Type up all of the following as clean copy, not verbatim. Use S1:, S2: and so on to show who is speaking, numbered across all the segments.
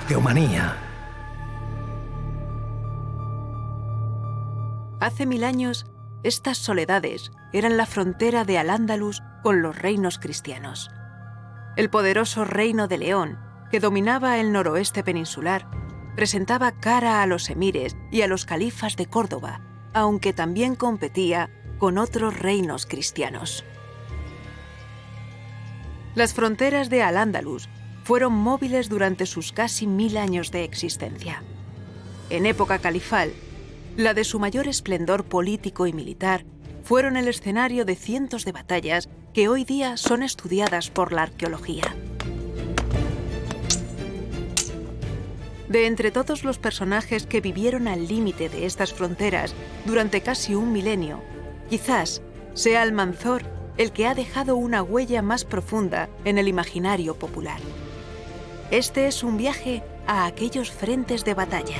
S1: Teomanía.
S2: Hace 1000 años, estas soledades eran la frontera de Al-Ándalus con los reinos cristianos. El poderoso reino de León, que dominaba el noroeste peninsular, presentaba cara a los emires y a los califas de Córdoba, aunque también competía con otros reinos cristianos. Las fronteras de Al-Ándalus fueron móviles durante sus casi 1000 años de existencia. En época califal, la de su mayor esplendor político y militar, fueron el escenario de cientos de batallas que hoy día son estudiadas por la arqueología. De entre todos los personajes que vivieron al límite de estas fronteras durante casi un milenio, quizás sea Almanzor el que ha dejado una huella más profunda en el imaginario popular. Este es un viaje a aquellos frentes de batalla.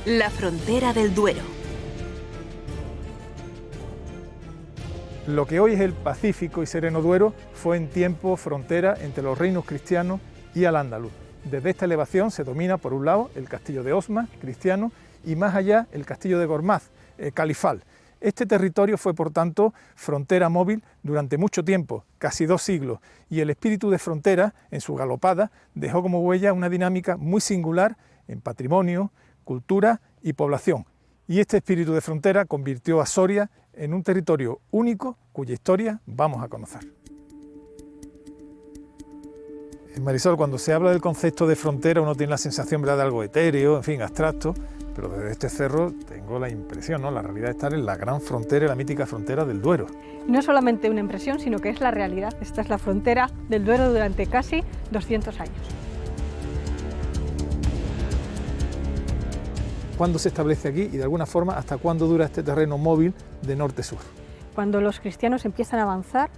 S2: La frontera del Duero.
S3: Lo que hoy es el Pacífico y sereno Duero fue en tiempo frontera entre los reinos cristianos y Al-Ándalus. Desde esta elevación se domina, por un lado, el castillo de Osma, cristiano, y más allá el castillo de Gormaz, califal. Este territorio fue, por tanto, frontera móvil durante mucho tiempo, casi 2 siglos, y el espíritu de frontera, en su galopada, dejó como huella una dinámica muy singular en patrimonio, cultura y población. Y este espíritu de frontera convirtió a Soria en un territorio único cuya historia vamos a conocer. Marisol, cuando se habla del concepto de frontera uno tiene la sensación, ¿verdad?, de algo etéreo, en fin, abstracto, pero desde este cerro tengo la impresión, ¿no?, la realidad de estar en la gran frontera, la mítica frontera del Duero.
S4: No es solamente una impresión, sino que es la realidad. Esta es la frontera del Duero durante casi 200 años.
S3: ¿Cuándo se establece aquí y de alguna forma hasta cuándo dura este terreno móvil de norte-sur?
S4: Cuando los cristianos empiezan a avanzar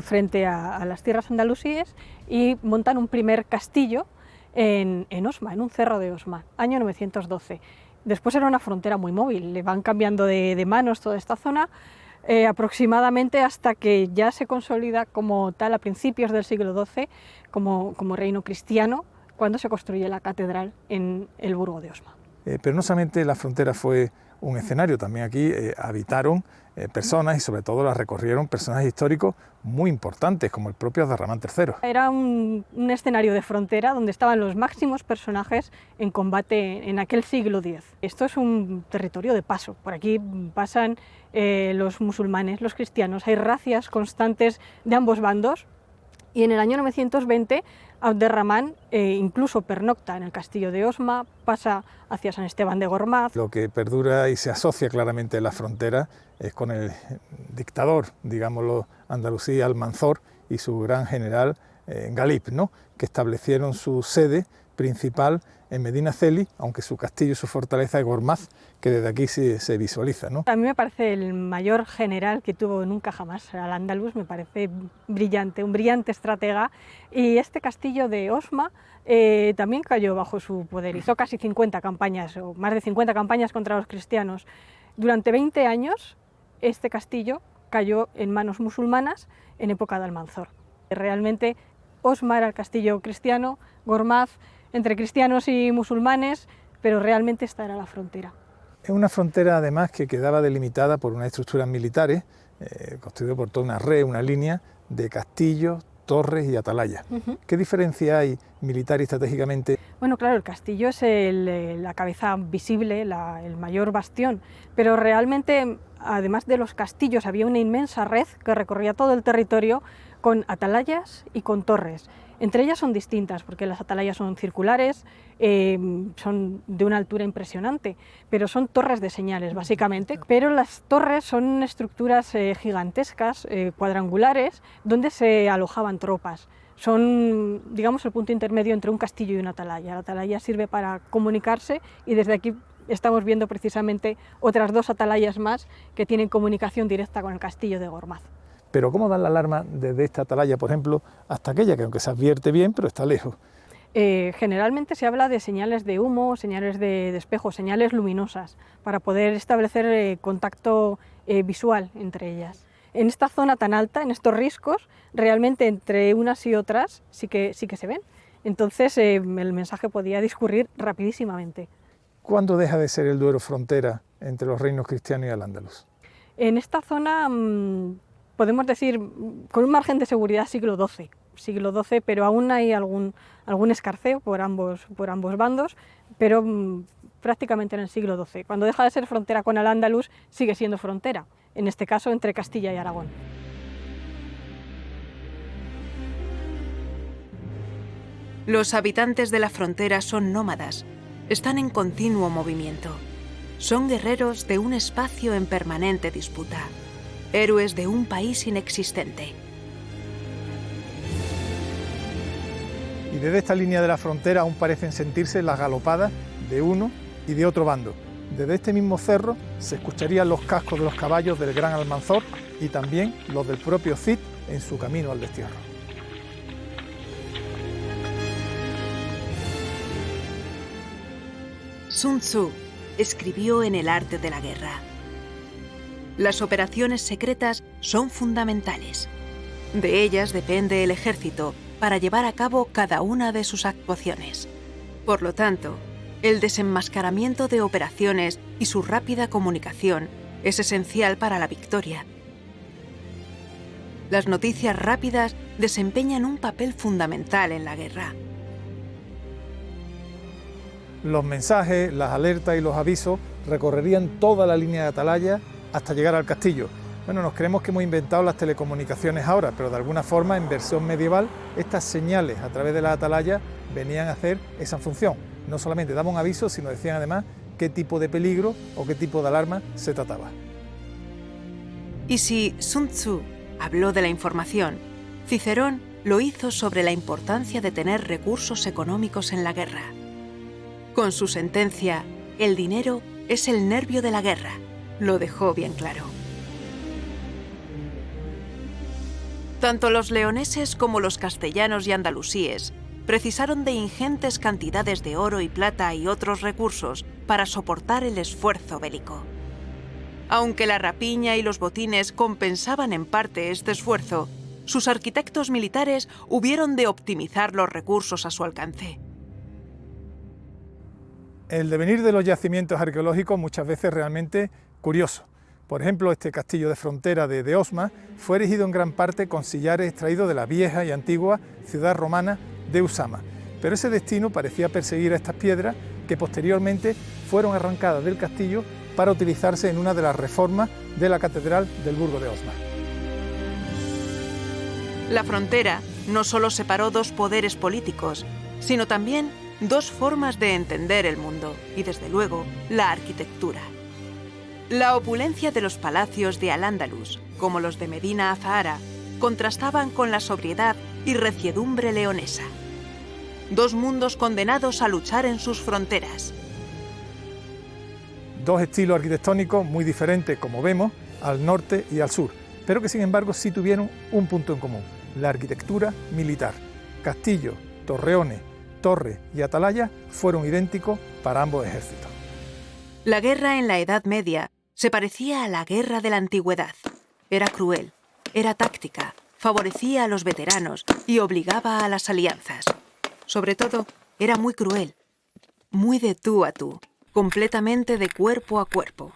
S4: frente a las tierras andalusíes y montan un primer castillo en Osma, en un cerro de Osma, año 912. Después era una frontera muy móvil, le van cambiando de manos toda esta zona, aproximadamente hasta que ya se consolida como tal a principios del siglo XII como reino cristiano, cuando se construye la catedral en el burgo de Osma.
S3: Pero no solamente la frontera fue un escenario, también aquí habitaron personas y sobre todo las recorrieron personajes históricos muy importantes como el propio Abderramán III.
S4: Era un escenario de frontera donde estaban los máximos personajes en combate en aquel siglo X. Esto es un territorio de paso, por aquí pasan los musulmanes, los cristianos, hay racias constantes de ambos bandos y en el año 920 Abderramán incluso pernocta en el castillo de Osma, pasa hacia San Esteban de Gormaz.
S3: Lo que perdura y se asocia claramente en la frontera es con el dictador, digámoslo, andalusí, Almanzor, y su gran general Galip, ¿no?, que establecieron su sede principal en Medina Celi, aunque su castillo y su fortaleza es Gormaz, que desde aquí se visualiza, ¿no?
S4: A mí me parece el mayor general que tuvo nunca jamás Al-Ándalus, me parece brillante, un brillante estratega, y este castillo de Osma también cayó bajo su poder, hizo casi 50 campañas, o más de 50 campañas contra los cristianos. Durante 20 años este castillo cayó en manos musulmanas en época de Almanzor. Realmente Osma era el castillo cristiano, Gormaz entre cristianos y musulmanes, pero realmente esta era la frontera.
S3: Es una frontera además que quedaba delimitada por unas estructuras militares, construido por toda una red, una línea de castillos, torres y atalayas. ¿Qué diferencia hay militar y estratégicamente?
S4: Bueno, claro, el castillo es la cabeza visible, el mayor bastión, pero realmente, además de los castillos, había una inmensa red que recorría todo el territorio con atalayas y con torres. Entre ellas son distintas, porque las atalayas son circulares, son de una altura impresionante, pero son torres de señales, básicamente. Pero las torres son estructuras gigantescas, cuadrangulares, donde se alojaban tropas. Son, digamos, el punto intermedio entre un castillo y una atalaya. La atalaya sirve para comunicarse y desde aquí estamos viendo precisamente otras 2 atalayas más que tienen comunicación directa con el castillo de Gormaz.
S3: Pero ¿cómo dan la alarma desde esta atalaya, por ejemplo, hasta aquella que aunque se advierte bien, pero está lejos?
S4: Generalmente se habla de señales de humo, señales de espejo, señales luminosas, para poder establecer contacto visual entre ellas. en esta zona tan alta, en estos riscos, realmente entre unas y otras sí que se ven. Entonces el mensaje podía discurrir rapidísimamente.
S3: ¿Cuándo deja de ser el Duero frontera entre los reinos cristianos y al-Ándalus?
S4: En esta zona podemos decir con un margen de seguridad siglo XII, pero aún hay algún escarceo por ambos bandos, pero prácticamente en el siglo XII. Cuando deja de ser frontera con al-Ándalus, sigue siendo frontera, en este caso entre Castilla y Aragón.
S2: Los habitantes de la frontera son nómadas, están en continuo movimiento. Son guerreros de un espacio en permanente disputa, héroes de un país inexistente.
S3: Y desde esta línea de la frontera aún parecen sentirse las galopadas de uno y de otro bando. Desde este mismo cerro se escucharían los cascos de los caballos del gran Almanzor y también los del propio Cid en su camino al destierro.
S2: Sun Tzu escribió en El arte de la guerra: las operaciones secretas son fundamentales. De ellas depende el ejército para llevar a cabo cada una de sus actuaciones. Por lo tanto, el desenmascaramiento de operaciones y su rápida comunicación es esencial para la victoria. Las noticias rápidas desempeñan un papel fundamental en la guerra.
S3: Los mensajes, las alertas y los avisos recorrerían toda la línea de atalaya hasta llegar al castillo. Bueno, nos creemos que hemos inventado las telecomunicaciones ahora, pero de alguna forma, en versión medieval, estas señales a través de la atalaya venían a hacer esa función. No solamente daban un aviso, sino decían además qué tipo de peligro o qué tipo de alarma se trataba.
S2: Y si Sun Tzu habló de la información, Cicerón lo hizo sobre la importancia de tener recursos económicos en la guerra. Con su sentencia, el dinero es el nervio de la guerra, lo dejó bien claro. Tanto los leoneses como los castellanos y andalusíes precisaron de ingentes cantidades de oro y plata y otros recursos para soportar el esfuerzo bélico. Aunque la rapiña y los botines compensaban en parte este esfuerzo, sus arquitectos militares hubieron de optimizar los recursos a su alcance.
S3: El devenir de los yacimientos arqueológicos muchas veces realmente curioso. Por ejemplo, este castillo de frontera de Osma fue erigido en gran parte con sillares extraídos de la vieja y antigua ciudad romana de Usama. Pero ese destino parecía perseguir a estas piedras que posteriormente fueron arrancadas del castillo para utilizarse en una de las reformas de la catedral del Burgo de Osma.
S2: La frontera no solo separó dos poderes políticos, sino también dos formas de entender el mundo y, desde luego, la arquitectura. La opulencia de los palacios de al-Ándalus, como los de Medina Azahara, contrastaban con la sobriedad y reciedumbre leonesa. Dos mundos condenados a luchar en sus fronteras.
S3: Dos estilos arquitectónicos muy diferentes, como vemos, al norte y al sur, pero que sin embargo sí tuvieron un punto en común: la arquitectura militar. Castillos, torreones, torres y atalaya fueron idénticos para ambos ejércitos.
S2: La guerra en la Edad Media se parecía a la guerra de la antigüedad. Era cruel, era táctica, favorecía a los veteranos y obligaba a las alianzas. Sobre todo, era muy cruel, muy de tú a tú, completamente de cuerpo a cuerpo.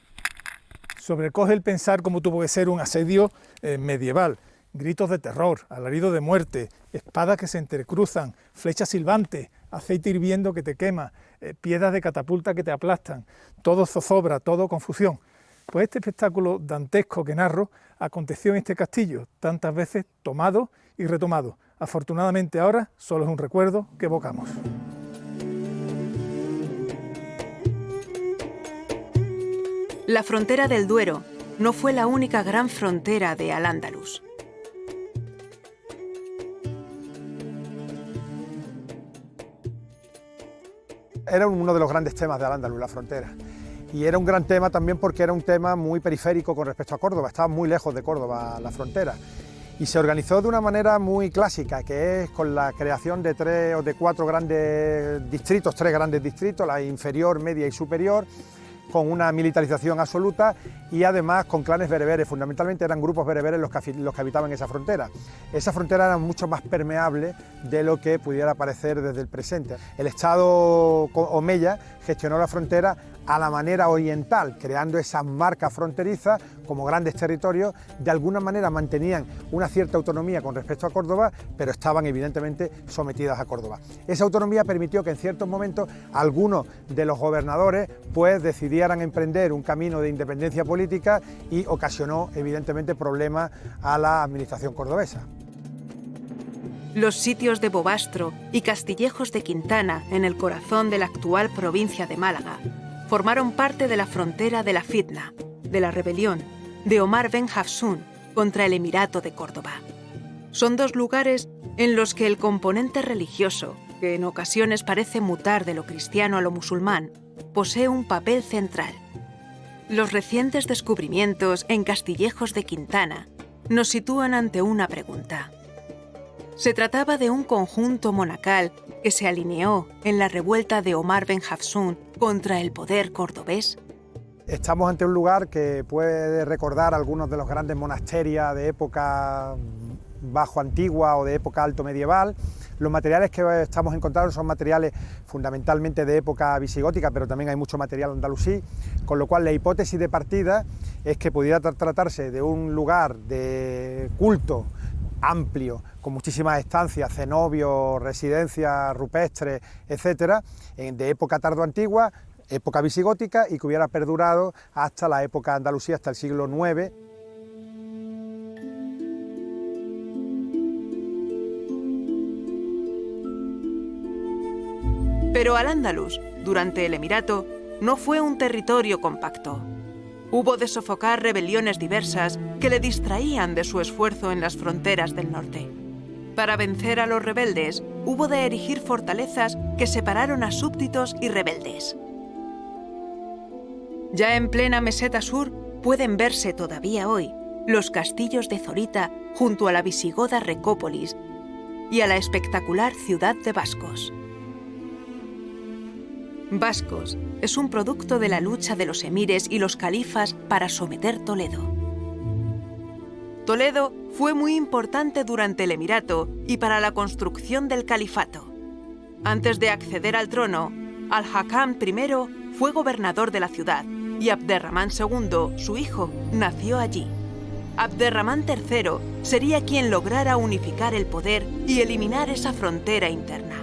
S3: Sobrecoge el pensar cómo tuvo que ser un asedio medieval. Gritos de terror, alaridos de muerte, espadas que se entrecruzan, flechas silbantes, aceite hirviendo que te quema, piedras de catapulta que te aplastan, todo zozobra, todo confusión. Pues este espectáculo dantesco que narro aconteció en este castillo, tantas veces tomado y retomado. Afortunadamente ahora solo es un recuerdo que evocamos.
S2: La frontera del Duero no fue la única gran frontera de al-Ándalus.
S1: Era uno de los grandes temas de al-Ándalus, la frontera. Y era un gran tema también porque era un tema muy periférico con respecto a Córdoba, estaba muy lejos de Córdoba la frontera. Y se organizó de una manera muy clásica, que es con la creación de 3 o de 4 grandes distritos, 3 grandes distritos, la inferior, media y superior, con una militarización absoluta y además con clanes bereberes, fundamentalmente eran grupos bereberes los que habitaban esa frontera. Esa frontera era mucho más permeable de lo que pudiera parecer desde el presente. El Estado omeya gestionó la frontera a la manera oriental, creando esas marcas fronterizas como grandes territorios. De alguna manera mantenían una cierta autonomía con respecto a Córdoba, pero estaban evidentemente sometidas a Córdoba. Esa autonomía permitió que en ciertos momentos algunos de los gobernadores pues decidieran emprender un camino de independencia política y ocasionó evidentemente problemas a la administración cordobesa.
S2: Los sitios de Bobastro y Castillejos de Quintana, en el corazón de la actual provincia de Málaga, formaron parte de la frontera de la Fitna, de la rebelión de Omar Ben Hafsun contra el Emirato de Córdoba. Son dos lugares en los que el componente religioso, que en ocasiones parece mutar de lo cristiano a lo musulmán, posee un papel central. Los recientes descubrimientos en Castillejos de Quintana nos sitúan ante una pregunta. Se trataba de un conjunto monacal que se alineó en la revuelta de Omar Ben Hafsun contra el poder cordobés.
S1: Estamos ante un lugar que puede recordar algunos de los grandes monasterios de época bajo antigua o de época alto medieval. Los materiales que estamos encontrando son materiales fundamentalmente de época visigótica, pero también hay mucho material andalusí, con lo cual la hipótesis de partida es que pudiera tratarse de un lugar de culto amplio, con muchísimas estancias, cenobios, residencias rupestres, etcétera, de época tardoantigua, época visigótica y que hubiera perdurado hasta la época andalusí, hasta el siglo IX.
S2: Pero Al-Ándalus, durante el Emirato, no fue un territorio compacto. Hubo de sofocar rebeliones diversas que le distraían de su esfuerzo en las fronteras del norte. Para vencer a los rebeldes, hubo de erigir fortalezas que separaron a súbditos y rebeldes. Ya en plena meseta sur pueden verse todavía hoy los castillos de Zorita junto a la visigoda Recópolis y a la espectacular ciudad de Bascos. Bascos es un producto de la lucha de los emires y los califas para someter Toledo. Toledo fue muy importante durante el Emirato y para la construcción del califato. Antes de acceder al trono, Al-Hakam I fue gobernador de la ciudad y Abderramán II, su hijo, nació allí. Abderramán III sería quien lograra unificar el poder y eliminar esa frontera interna.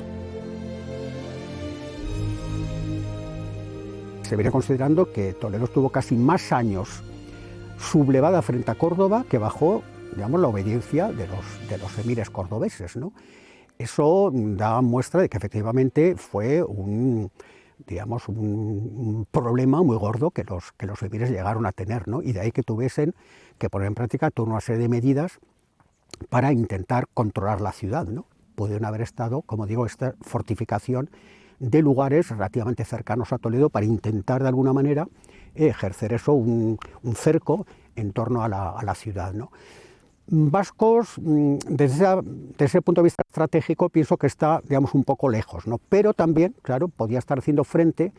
S5: Se viene considerando que Toledo estuvo casi más años sublevada frente a Córdoba que bajo, digamos, la obediencia de los emires cordobeses, ¿no? Eso da muestra de que efectivamente fue un problema muy gordo que los emires llegaron a tener, ¿no? Y de ahí que tuviesen que poner en práctica toda una serie de medidas para intentar controlar la ciudad, ¿no? Pudieron haber estado, como digo, esta fortificación de lugares relativamente cercanos a Toledo para intentar de alguna manera ejercer eso, un cerco en torno a la ciudad, ¿no? Bascos, desde ese punto de vista estratégico, pienso que está, digamos, un poco lejos, ¿no? Pero también, claro, podía estar haciendo frente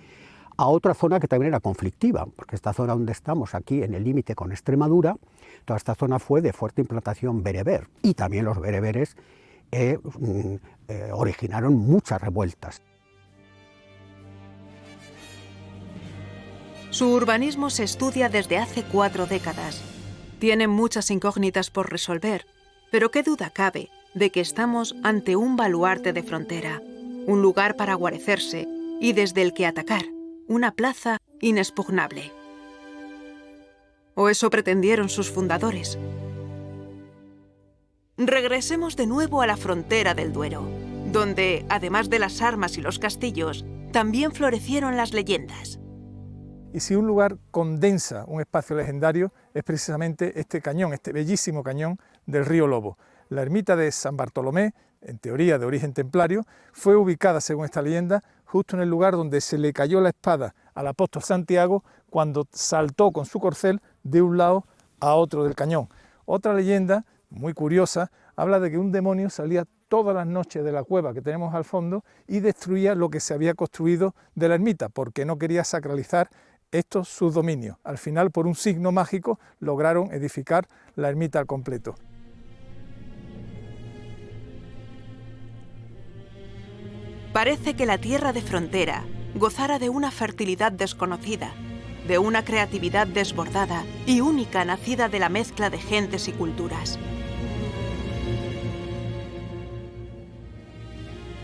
S5: a otra zona que también era conflictiva, porque esta zona donde estamos, aquí en el límite con Extremadura, toda esta zona fue de fuerte implantación bereber, y también los bereberes originaron muchas revueltas.
S2: Su urbanismo se estudia desde hace 4 décadas. Tiene muchas incógnitas por resolver, pero qué duda cabe de que estamos ante un baluarte de frontera, un lugar para guarecerse y desde el que atacar, una plaza inexpugnable. ¿O eso pretendieron sus fundadores? Regresemos de nuevo a la frontera del Duero, donde, además de las armas y los castillos, también florecieron las leyendas.
S3: Y si un lugar condensa un espacio legendario es precisamente este cañón, este bellísimo cañón del río Lobo. La ermita de San Bartolomé, en teoría de origen templario, fue ubicada, según esta leyenda, justo en el lugar donde se le cayó la espada al apóstol Santiago cuando saltó con su corcel de un lado a otro del cañón. Otra leyenda, muy curiosa, habla de que un demonio salía todas las noches de la cueva que tenemos al fondo y destruía lo que se había construido de la ermita, porque no quería sacralizar estos sus dominios. Al final, por un signo mágico, lograron edificar la ermita al completo.
S2: Parece que la tierra de Frontera gozara de una fertilidad desconocida, de una creatividad desbordada y única nacida de la mezcla de gentes y culturas.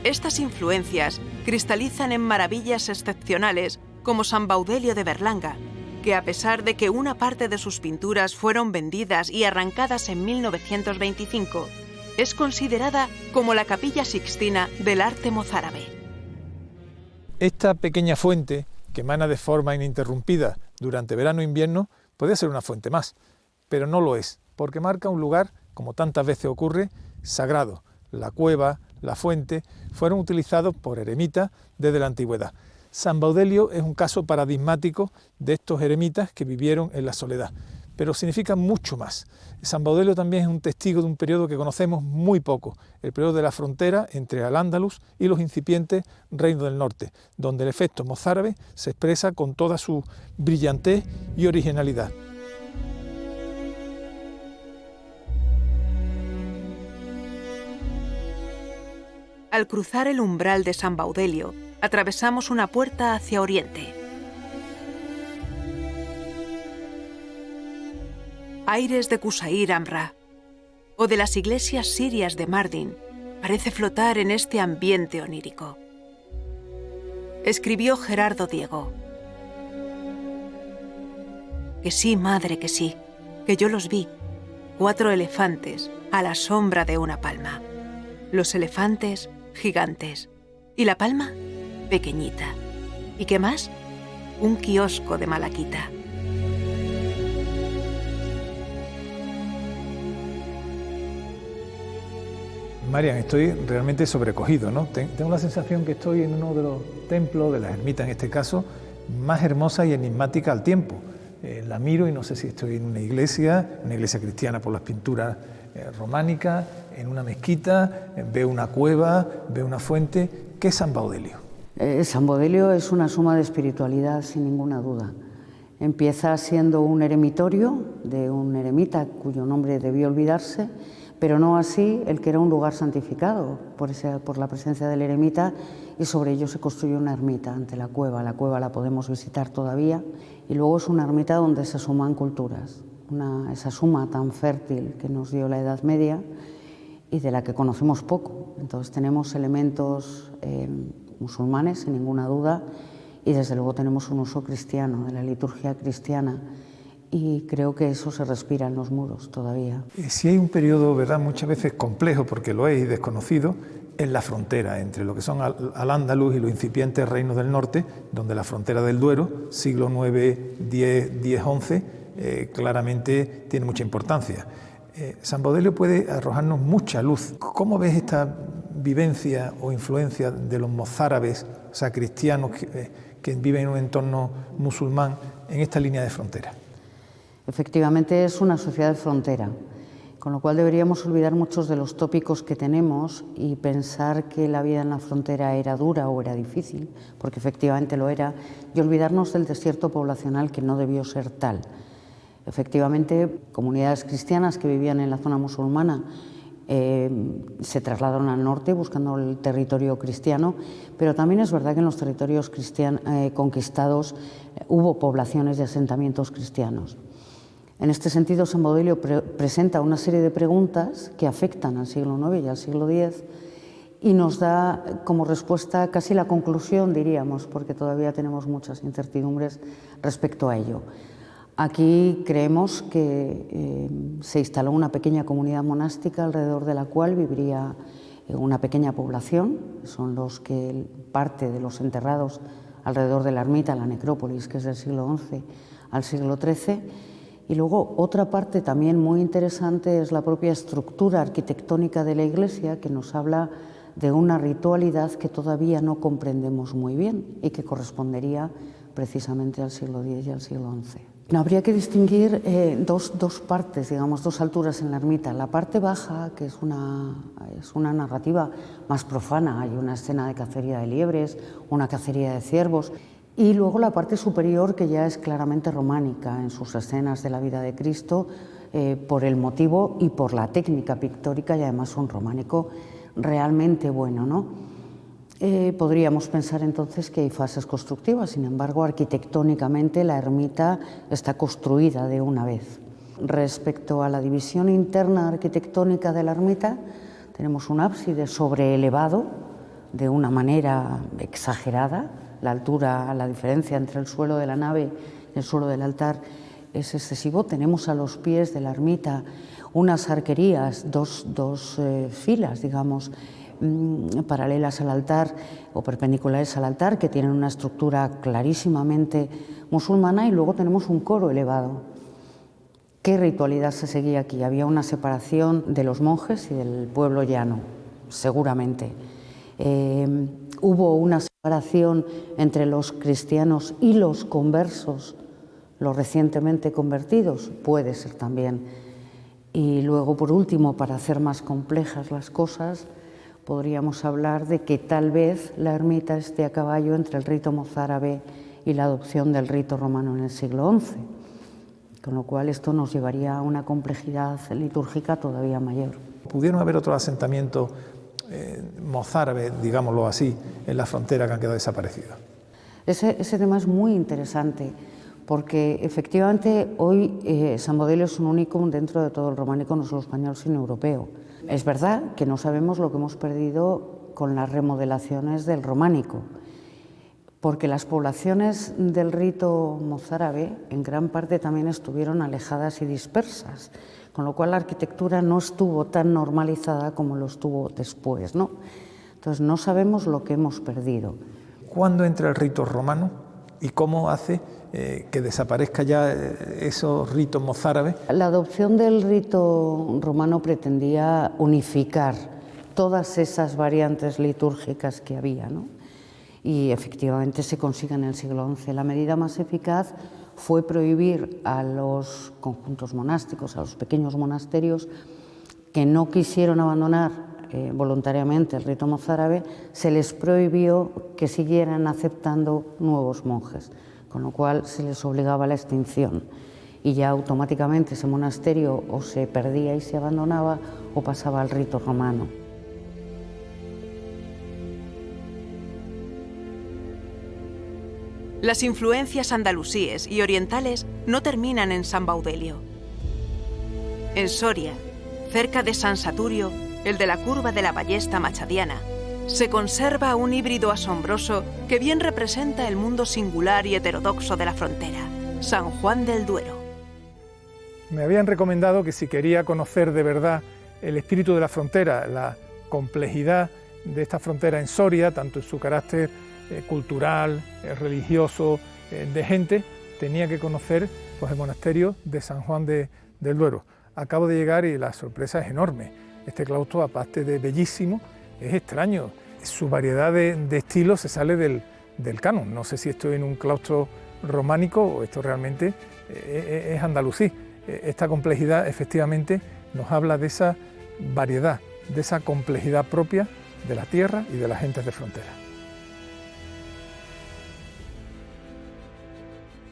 S2: Estas influencias cristalizan en maravillas excepcionales como San Baudelio de Berlanga, que a pesar de que una parte de sus pinturas fueron vendidas y arrancadas en 1925, es considerada como la Capilla Sixtina del arte mozárabe.
S3: Esta pequeña fuente, que emana de forma ininterrumpida durante verano e invierno, puede ser una fuente más, pero no lo es, porque marca un lugar, como tantas veces ocurre, sagrado. La cueva, la fuente, fueron utilizados por eremitas desde la antigüedad. San Baudelio es un caso paradigmático de estos eremitas que vivieron en la soledad, pero significa mucho más. San Baudelio también es un testigo de un periodo que conocemos muy poco, el periodo de la frontera entre Al-Ándalus y los incipientes reinos del norte, donde el efecto mozárabe se expresa con toda su brillantez y originalidad.
S2: Al cruzar el umbral de San Baudelio, atravesamos una puerta hacia oriente. Aires de Qusayr Amra o de las iglesias sirias de Mardin parece flotar en este ambiente onírico. Escribió Gerardo Diego: que sí, madre, que sí, que yo los vi, 4 elefantes a la sombra de una palma. Los elefantes gigantes y la palma pequeñita. ¿Y qué más? Un kiosco de malaquita.
S3: Marian, estoy realmente sobrecogido, ¿no? Tengo la sensación que estoy en uno de los templos, de las ermitas en este caso, más hermosa y enigmática al tiempo. La miro y no sé si estoy en una iglesia cristiana por las pinturas románicas, en una mezquita, veo una cueva, veo una fuente. ¿Qué es San Baudelio?
S6: San Baudelio es una suma de espiritualidad, sin ninguna duda. Empieza siendo un eremitorio de un eremita cuyo nombre debió olvidarse, pero no así el que era un lugar santificado por la presencia del eremita, y sobre ello se construyó una ermita ante la cueva. La cueva la podemos visitar todavía, y luego es una ermita donde se suman culturas, esa suma tan fértil que nos dio la Edad Media y de la que conocemos poco. Entonces tenemos elementos musulmanes, sin ninguna duda, y desde luego tenemos un uso cristiano, de la liturgia cristiana, y creo que eso se respira en los muros todavía.
S3: Si hay un periodo, ¿verdad?, muchas veces complejo, porque lo es y desconocido, en la frontera entre lo que son Al-Ándalus y los incipientes reinos del norte, donde la frontera del Duero, siglo IX, X, XI, claramente tiene mucha importancia. San Baudelio puede arrojarnos mucha luz. ¿Cómo ves esta vivencia o influencia de los mozárabes, o sea, cristianos que viven en un entorno musulmán en esta línea de frontera?
S6: Efectivamente es una sociedad de frontera, con lo cual deberíamos olvidar muchos de los tópicos que tenemos y pensar que la vida en la frontera era dura o era difícil, porque efectivamente lo era, y olvidarnos del desierto poblacional, que no debió ser tal. Efectivamente, comunidades cristianas que vivían en la zona musulmana se trasladaron al norte buscando el territorio cristiano, pero también es verdad que en los territorios conquistados hubo poblaciones de asentamientos cristianos. En este sentido, San Baudelio presenta una serie de preguntas que afectan al siglo IX y al siglo X y nos da como respuesta casi la conclusión, diríamos, porque todavía tenemos muchas incertidumbres respecto a ello. Aquí creemos que se instaló una pequeña comunidad monástica alrededor de la cual viviría una pequeña población, son los que parte de los enterrados alrededor de la ermita, la necrópolis, que es del siglo XI al siglo XIII. Y luego otra parte también muy interesante es la propia estructura arquitectónica de la iglesia, que nos habla de una ritualidad que todavía no comprendemos muy bien y que correspondería precisamente al siglo X y al siglo XI. Habría que distinguir dos partes, digamos, dos alturas en la ermita. La parte baja, que es una narrativa más profana, hay una escena de cacería de liebres, una cacería de ciervos, Y luego la parte superior, que ya es claramente románica en sus escenas de la vida de Cristo, por el motivo y por la técnica pictórica, y además un románico realmente bueno, ¿no? Podríamos pensar entonces que hay fases constructivas, sin embargo, arquitectónicamente la ermita está construida de una vez. Respecto a la división interna arquitectónica de la ermita, tenemos un ábside sobreelevado de una manera exagerada. La altura, la diferencia entre el suelo de la nave y el suelo del altar es excesivo. Tenemos a los pies de la ermita unas arquerías, dos filas, digamos, paralelas al altar o perpendiculares al altar, que tienen una estructura clarísimamente musulmana, y luego tenemos un coro elevado. ¿Qué ritualidad se seguía aquí? Había una separación de los monjes y del pueblo llano, seguramente. Hubo una separación entre los cristianos y los conversos, los recientemente convertidos, puede ser también. Y luego, por último, para hacer más complejas las cosas, podríamos hablar de que tal vez la ermita esté a caballo entre el rito mozárabe y la adopción del rito romano en el siglo XI, con lo cual esto nos llevaría a una complejidad litúrgica todavía mayor.
S3: ¿Pudieron haber otros asentamientos mozárabes, digámoslo así, en la frontera que han quedado desaparecidos?
S6: Ese tema es muy interesante, porque efectivamente hoy San Baudilio es un únicum dentro de todo el románico, no solo español, sino europeo. Es verdad que no sabemos lo que hemos perdido con las remodelaciones del románico, porque las poblaciones del rito mozárabe en gran parte también estuvieron alejadas y dispersas, con lo cual la arquitectura no estuvo tan normalizada como lo estuvo después, ¿no? Entonces no sabemos lo que hemos perdido.
S3: ¿Cuándo entra el rito romano y cómo hace que desaparezca ya esos ritos mozárabes?
S6: La adopción del rito romano pretendía unificar todas esas variantes litúrgicas que había, ¿no? Y efectivamente se consigue en el siglo XI. La medida más eficaz fue prohibir a los conjuntos monásticos, a los pequeños monasterios que no quisieron abandonar voluntariamente el rito mozárabe, se les prohibió que siguieran aceptando nuevos monjes, con lo cual se les obligaba a la extinción. Y ya automáticamente ese monasterio o se perdía y se abandonaba o pasaba al rito romano.
S2: Las influencias andalusíes y orientales no terminan en San Baudelio. En Soria, cerca de San Saturio, el de la curva de la ballesta machadiana, se conserva un híbrido asombroso que bien representa el mundo singular y heterodoxo de la frontera, San Juan del Duero.
S3: Me habían recomendado que si quería conocer de verdad el espíritu de la frontera, la complejidad de esta frontera en Soria, tanto en su carácter cultural, religioso, de gente, tenía que conocer pues, el monasterio de San Juan del Duero. Acabo de llegar y la sorpresa es enorme. Este claustro, aparte de bellísimo, es extraño. Su variedad de estilos se sale del canon. No sé si estoy en un claustro románico o esto realmente es andalusí. Esta complejidad efectivamente nos habla de esa variedad, de esa complejidad propia de la tierra y de las gentes de frontera.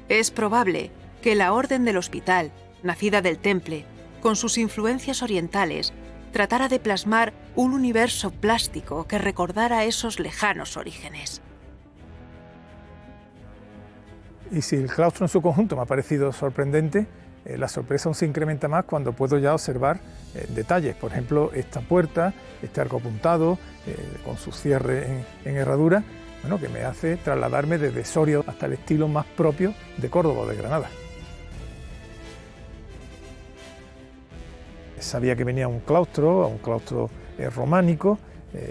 S2: Es probable que la Orden del Hospital, nacida del Temple, con sus influencias orientales, tratara de plasmar un universo plástico que recordara esos lejanos orígenes.
S3: Y si el claustro en su conjunto me ha parecido sorprendente, la sorpresa aún se incrementa más cuando puedo ya observar detalles. Por ejemplo, esta puerta, este arco apuntado, con su cierre en herradura, bueno, que me hace trasladarme desde Soria hasta el estilo más propio de Córdoba o de Granada. Sabía que venía a un claustro románico,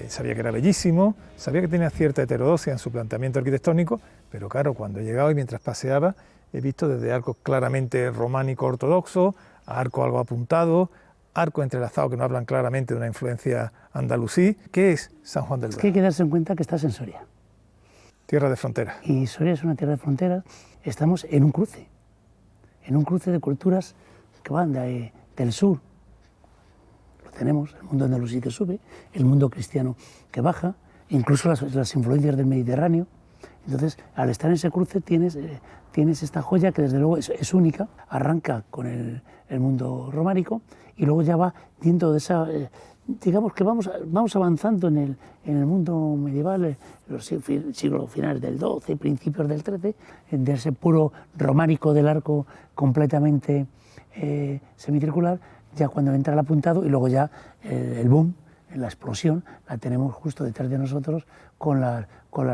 S3: sabía que era bellísimo, sabía que tenía cierta heterodoxia en su planteamiento arquitectónico, pero claro, cuando he llegado y mientras paseaba, he visto desde arcos claramente románico ortodoxo, a arco algo apuntado, arco entrelazado que no hablan claramente de una influencia andalusí. ¿Qué es San Juan del Duero?
S7: Es que hay que darse en cuenta que estás en Soria.
S3: Tierra de frontera.
S7: Y Soria es una tierra de frontera. Estamos en un cruce de culturas que van del sur. Lo tenemos, el mundo andalusí que sube, el mundo cristiano que baja, incluso las influencias del Mediterráneo, Entonces, al estar en ese cruce tienes esta joya que desde luego es única, arranca con el mundo románico y luego ya va dentro de esa... digamos que vamos avanzando en el mundo medieval, los siglos finales del XII, principios del XIII, de ese puro románico del arco completamente semicircular, ya cuando entra el apuntado y luego ya el boom, la explosión, la tenemos justo detrás de nosotros con las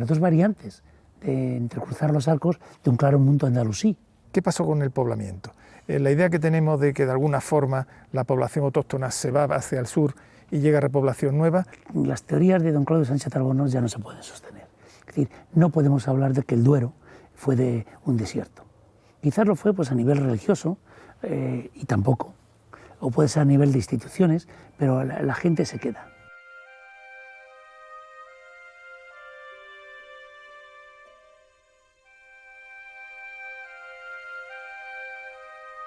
S7: dos variantes de entrecruzar los arcos de un claro mundo andalusí.
S3: ¿Qué pasó con el poblamiento? La idea que tenemos de que de alguna forma la población autóctona se va hacia el sur y llega a repoblación nueva.
S7: Las teorías de don Claudio Sánchez Albornoz ya no se pueden sostener. Es decir, no podemos hablar de que el Duero fue de un desierto. Quizás lo fue pues, a nivel religioso y tampoco. O puede ser a nivel de instituciones, pero la gente se queda.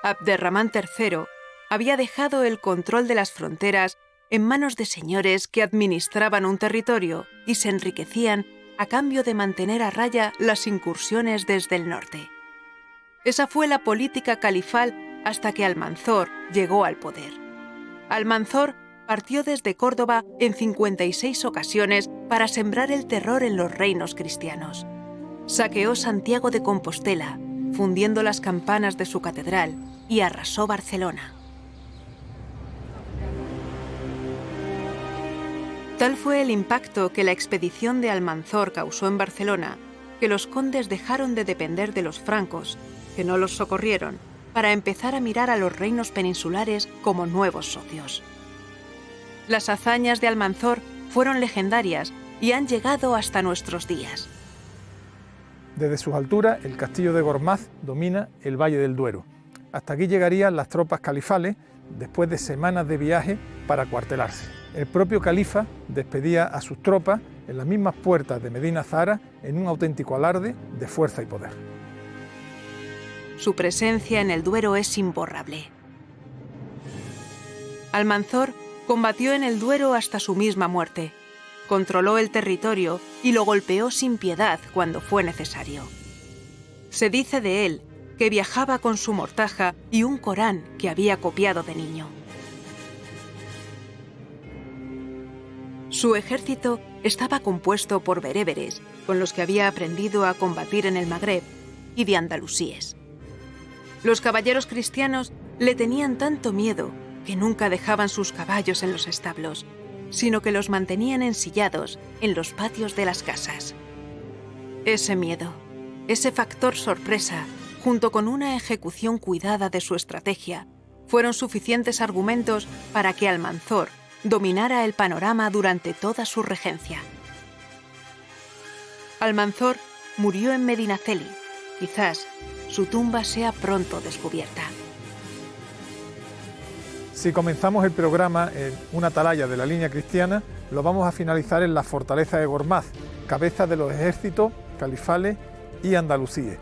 S2: Abderramán III había dejado el control de las fronteras en manos de señores que administraban un territorio y se enriquecían a cambio de mantener a raya las incursiones desde el norte. Esa fue la política califal hasta que Almanzor llegó al poder. Almanzor partió desde Córdoba en 56 ocasiones para sembrar el terror en los reinos cristianos. Saqueó Santiago de Compostela, fundiendo las campanas de su catedral, y arrasó Barcelona. Tal fue el impacto que la expedición de Almanzor causó en Barcelona, que los condes dejaron de depender de los francos, que no los socorrieron, para empezar a mirar a los reinos peninsulares como nuevos socios. Las hazañas de Almanzor fueron legendarias y han llegado hasta nuestros días.
S3: Desde sus alturas, el castillo de Gormaz domina el Valle del Duero. Hasta aquí llegarían las tropas califales después de semanas de viaje para acuartelarse. El propio califa despedía a sus tropas en las mismas puertas de Medina Zahara en un auténtico alarde de fuerza y poder.
S2: Su presencia en el Duero es imborrable. Almanzor combatió en el Duero hasta su misma muerte. Controló el territorio y lo golpeó sin piedad cuando fue necesario. Se dice de él que viajaba con su mortaja y un Corán que había copiado de niño. Su ejército estaba compuesto por bereberes, con los que había aprendido a combatir en el Magreb, y de andalusíes. Los caballeros cristianos le tenían tanto miedo que nunca dejaban sus caballos en los establos, sino que los mantenían ensillados en los patios de las casas. Ese miedo, ese factor sorpresa, junto con una ejecución cuidada de su estrategia, fueron suficientes argumentos para que Almanzor dominara el panorama durante toda su regencia. Almanzor murió en Medinaceli. Quizás su tumba sea pronto descubierta.
S3: Si comenzamos el programa en una atalaya de la línea cristiana, lo vamos a finalizar en la fortaleza de Gormaz, cabeza de los ejércitos califales y andalusíes.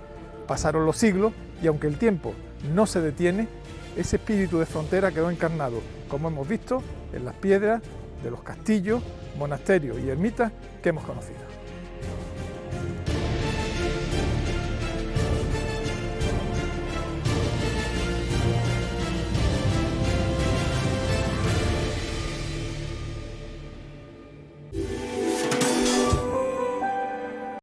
S3: Pasaron los siglos y aunque el tiempo no se detiene, ese espíritu de frontera quedó encarnado, como hemos visto, en las piedras de los castillos, monasterios y ermitas que hemos conocido.